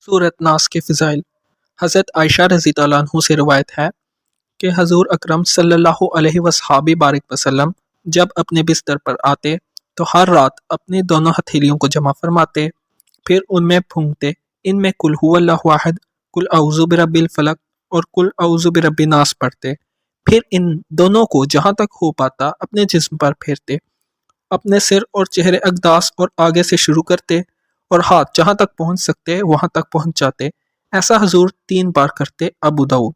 सूरत नास के फ़ज़ाइल। हज़रत आयशा रज़ी तआला अन्हु से रवायत है कि हज़ूर अकरम सल्लल्लाहु अलैहि वसहाबी बारिक वसल्लम जब अपने बिस्तर पर आते तो हर रात अपनी दोनों हथेलियों को जमा फरमाते, फिर उनमें फूंकते, इनमें कुल हुवल्लाहु अहद, कुल औज़ु बिरब्बिल फलक और कुल औज़ु बिरब्बिन नास पढ़ते। फिर इन दोनों को जहाँ तक हो पाता अपने जिस्म पर फेरते, अपने सिर और चेहरे अकदास और आगे से शुरू करते और हाथ जहाँ तक पहुँच सकते वहाँ तक पहुँच जाते। ऐसा हजूर 3 बार करते। अबू दाऊद।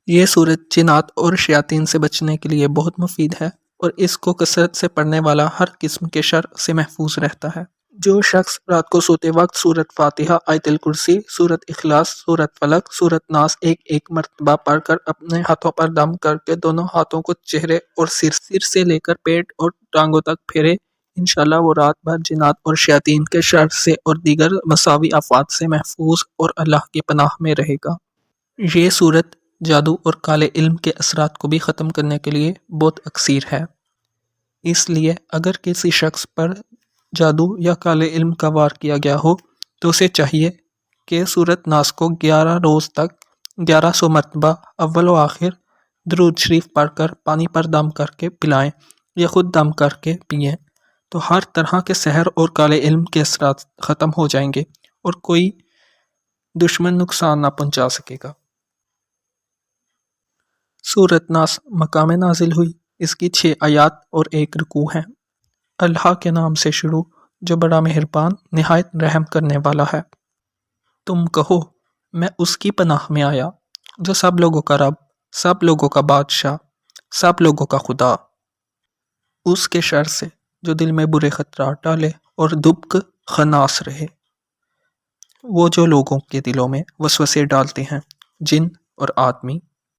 ये सूरत जिन्नात और शयातीन से बचने के लिए बहुत मुफीद है और इसको कसरत से पढ़ने वाला हर किस्म के शर से महफूज रहता है। जो शख्स रात को सोते वक्त सूरत फातिहा, आयतुल कुर्सी, सूरत इखलास, सूरत फलक, सूरत नास एक एक मरतबा पढ़कर अपने हाथों पर दम करके दोनों हाथों को चेहरे और सिर से लेकर पेट और टांगों तक फेरे, इंशाल्लाह वो रात भर जिन्नात और शयातीन के शर से और दीगर मसावी आफात से महफूज और अल्लाह की पनाह में रहेगा। ये सूरत जादू और काले इल्म के असरात को भी ख़त्म करने के लिए बहुत अक्सीर है। इसलिए अगर किसी शख्स पर जादू या काले इल्म का वार किया गया हो तो उसे चाहिए कि सूरत नास को 11 रोज़ तक 1100 मरतबा अव्वल व आखिर दरूद शरीफ पढ़कर पानी पर दम करके पिलाएं या खुद दम करके पिएं, तो हर तरह के सहर और काले इल्म के असरात ख़त्म हो जाएंगे और कोई दुश्मन नुकसान ना पहुंचा सकेगा। सूरत नास मकाम नाजिल हुई। इसकी 6 आयात और 1 रुकू हैं। अल्लाह के नाम से शुरू जो बड़ा मेहरबान निहायत रहम करने वाला है। तुम कहो मैं उसकी पनाह में आया जो सब लोगों का रब, सब लोगों का बादशाह, सब लोगों का खुदा। उसके शर से जो दिल में बुरे खतरात डाले और दुब्क खनास रहे। वो जो लोगों के दिलों में वसवसे डालते हैं, जिन और आदमी।